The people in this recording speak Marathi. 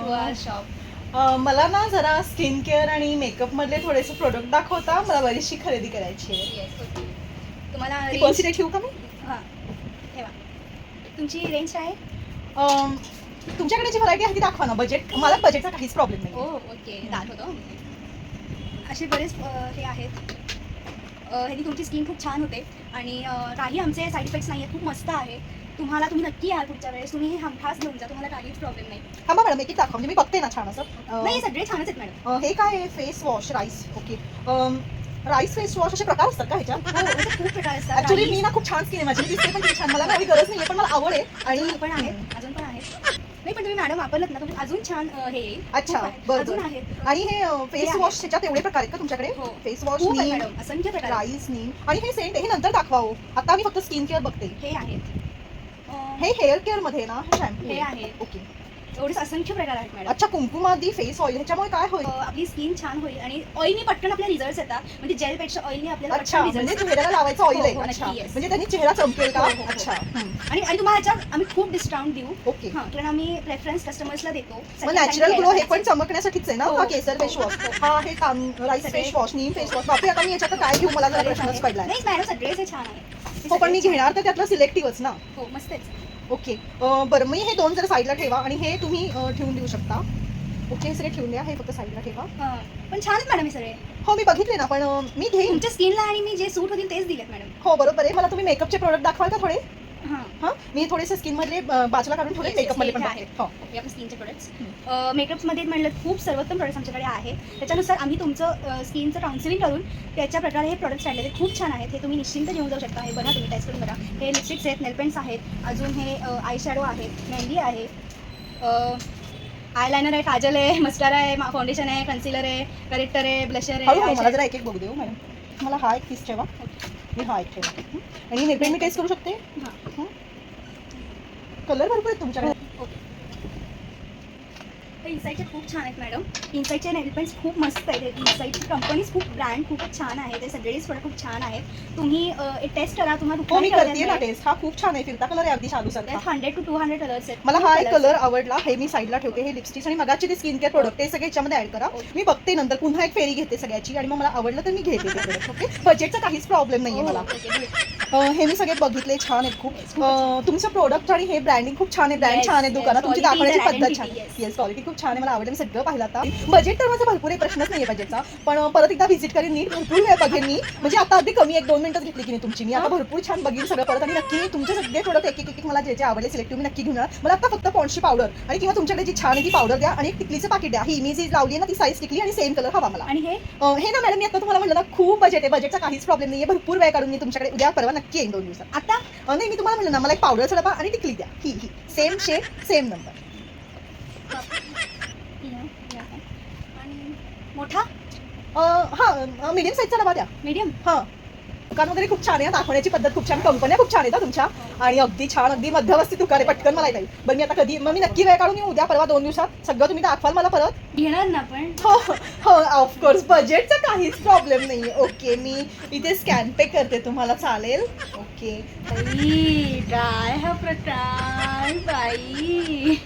Your shop? मला ना जरा स्किन केअर आणि मेकअप मधले थोडेसे प्रोडक्ट दाखवता. मला बरीचशी खरेदी करायची आहे. Yes, okay. तुम्हाला ती पर्स इथे ठेवू का मी? हां, ठेवा. तुमची रेंज काय आहे? अम, तुमच्याकडे जी व्हरायटी आहे ती दाखवा ना. बजेट, मला बजेटचा काहीच प्रॉब्लेम ओ नाही. ओके, दाखवतो. असे बरेच हे आहेत. ह्यानी तुमची स्किन खूप छान होते आणि काही आमचे साईड इफेक्ट्स नाही आहेत. खूप मस्त आहे. तुम्ही नक्की या पुढच्या वेळेस. तुम्ही हे हमखास घेऊन जा. तुम्हाला काहीच प्रॉब्लेम नाही. थांबा मॅडम, एक एक दाखवा. म्हणजे मी बघते ना छान असं. नाही, सगळे छानच आहेत मॅडम. हे काय आहे? Face wash rice. Okay. Rice face wash असे प्रकार असतात का ह्याच्यात? हो, असे खूप प्रकार असतात. ऍक्च्युली मी ना खूप छान स्किन आहे माझी. मी दिसते पण किती छान. मला काही गरज नाहीये, पण मला आवड आहे. आणि पण आहेत, अजून पण आहेत. नाही, पण तुम्ही मॅडम वापरलात ना, तुम्ही अजून छान हे येईल. अच्छा, खूप आहेत, बरं अजून बरं. आहेत. आणि हे फेस आहे. वॉश त्याच्यात एवढे प्रकार आहेत का तुमच्याकडे? हो. फेस वॉश, खूप आहे नीम, मॅडम, असंख्य प्रकार आहेत. राईस, नीम आणि हे सेंट हे नंतर दाखवा हो. आता मी फक्त स्किन केअर बघते. हे आहेत. हे हेअर केअर मध्ये ना हे शॅम्पू हे आहे. ओके. एवढेच असंख्य प्रकार आहेत मॅडम. अच्छा, कुंकुमादी फेस ऑइल ह्याच्यामुळे काय होईल? आपली स्किन छान होईल आणि ऑइलनी पटकन आपल्या रिझल्ट्स येतात. म्हणजे जेलपेक्षा ऑइलनी आपल्याला अच्छा, पटकन म्हणजे रिझल्ट. चेहऱ्याला लावायचं ऑइल आहे. हो, अच्छा, नक्की, yes. म्हणजे त्यांनी चेहरा चमकेल का? हो, हो, हो. अच्छा. आणि आणि तुम्हाला ह्याच्यात आम्ही खूप डिस्काउंट देऊ. ओके. हां, कारण आम्ही प्रेफरन्स कस्टमर्सला देतो. मग नॅचरल ग्लो हे पण चमकण्यासाठीच आहे ना? हो. हा केसर फेस वॉश, हा हे राईस सगळे. फेस वॉश, नीम फेस वॉश. बापरे, आता मी याच्यात काय घेऊ? मला जरा प्रश्नच पडलाय. नाही मॅडम, सगळेच हे छान आहे. हो, पण मी घेणार तर त्यातलं सिलेक्टिव्हच ना. हो, मस्तच. ओके. बरं, मी हे दोन जर साईडला ठेवा आणि हे तुम्ही ठेवून देऊ शकता. ओके, हे सगळे ठेवून द्या. हे फक्त साईडला ठेवा. हां, पण छान आहेत मॅडम हे सगळे. हो, मी बघितले ना, पण मी घेईन. तुमच्या स्किनला आणि मी जे सूट होतील तेच दिलेत मॅडम. हो, बरोबर आहे. मला तुम्ही मेकअपचे प्रोडक्ट दाखवाल का थोडे? हां. हां, मी थोडेसे स्किन मध्ये बाजूला काढून ठेवले. मेकअप मध्ये पण हे बघते. आहेत. हो. ओके, आपले स्किनचे प्रोडक्ट्स. मेकअपमध्ये म्हणलं खूप सर्वोत्तम प्रोडक्ट्स आमच्याकडे आहेत. त्याच्यानुसार आम्ही तुमचं स्किनचं काउन्सिलिंग करून त्याच्या प्रकारे हे प्रोडक्ट्स आणलेले खूप छान आहेत. हे तुम्ही निश्चिंत घेऊन जाऊ शकता. हे बघा, तुम्ही टेस्ट करून बघा. हे लिपस्टिक्स आहेत, नेल पेंट्स आहेत, अजून हे आय शॅडो आहेत, मेहंदी आहे, आयलायनर आहे, काजल आहे, मस्कारा आहे, फाउंडेशन आहे, कन्सिलर आहे, करेक्टर आहे, ब्लशर हळू आहे. मला जरा एक एक बघू देऊ मॅडम. मला हा एक पीस ठेवा. मी हा एक ठेवा. आणि नेलपेंट मी टेस्ट करू शकते? हां, कलर भरपूर आहेत तुमच्याकडे. ओके. इनसाईटचे खूप छान आहेत मॅडम. इनसाईटचे नेल पेंट्स खूप मस्त आहेत. इनसाईटची कंपनीज खूप ब्रँड खूपच छान आहे. ते सगळेच प्रोडक्ट खूप छान आहेत. तुम्ही एक टेस्ट करा. तुम्हाला हो, मी कुठलाही करते ना टेस्ट. हा खूप छान आहे. फिरता कलर आहे अगदी शालू सारखा. 100 to 200 कलर्स आहेत. मला खूप हा एक colours कलर आहेत. आवडला. हे मी साईडला ठेवते. हे लिपस्टिक्स आणि मगाचे ते स्किन केअर प्रोडक्ट हे सगळे याच्यामध्ये ऍड करा. मी बघते नंतर पुन्हा एक फेरी घेते सगळ्याची आणि मग मला आवडलं तर मी घेते ते प्रोडक्ट. ओके, बजेटचा काहीच प्रॉब्लेम नाहीये मला. Okay, good. हे मी सगळे बघितले, छान आहेत खूप. तुमचं प्रोडक्ट आणि हे ब्रँडिंग खूप छान आहे. ब्रँड Yes, छान आहे, दुकानात yes. तुमची Quality दाखवण्याची is पद्धत identity, छान. yes. येस, क्वालिटी खूप छान आहे. मला आवडलं. मी सगळं पाहिलं आता. बजेट तर माझं भरपूर आहे, प्रश्नच नाहीये बजेटचा. पण परत एकदा व्हिजिट करेन, नीट भरपूर वेळ बघेन मी. म्हणजे आता अगदी कमी 1-2 मिनिटं घेतली की नाही तुमची. मी आता भरपूर छान बघीन सगळं परत आणि नक्की तुमचे सगळे प्रोडक्ट एक एक मला जे जे आवडले सिलेक्टिव्ह मी नक्की घेऊन येणार. मला आता फक्त पॉन्डची पावडर आणि किंवा तुमच्याकडे जी छान आहे ती पावडर द्या आणि एक टिकलीचं पाकिट द्या. ही मी जी लावली आहे ना ती साईज टिकली आणि सेम कलर हवा मला. आणि हे हे ना मॅडम, मी आता तुम्हाला म्हणलं ना खूप बजेट आहे. बजेटचा काहीच प्रॉब्लेम नाहीये. भरपूर वेळ काढून मी तुमच्याकडे उद्या परवा नक्की येईन 2 दिवसात. आता नाही, मी तुम्हाला म्हणलं ना, मला एक पावडरचा डबा आणि टिकली द्या. ही सेम शेप सेम नंबर. आणि मोठा हा मीडियम साईजचा डबा द्या. मीडियम. हा, दुकान वगैरे खूप छान आहे. दाखवण्याची पद्धत खूप छान. कंपन्या खूप छान आहेत तुमच्या आणि अगदी छान, अगदी मध्यवस्थी दुकान आहे. पटकन मला येईल. बरं, मी आता कधी मग मी नक्की वेळ काढून येऊ उद्या परवा 2 दिवसात. सगळं तुम्ही दाखवाल मला परत. घेणार ना पण. हो हो, ऑफकोर्स. बजेटचा काहीच प्रॉब्लेम नाही. ओके, मी इथे स्कॅन पे करते, तुम्हाला चालेल? ओके. बाई, काय हा प्रकार बाई.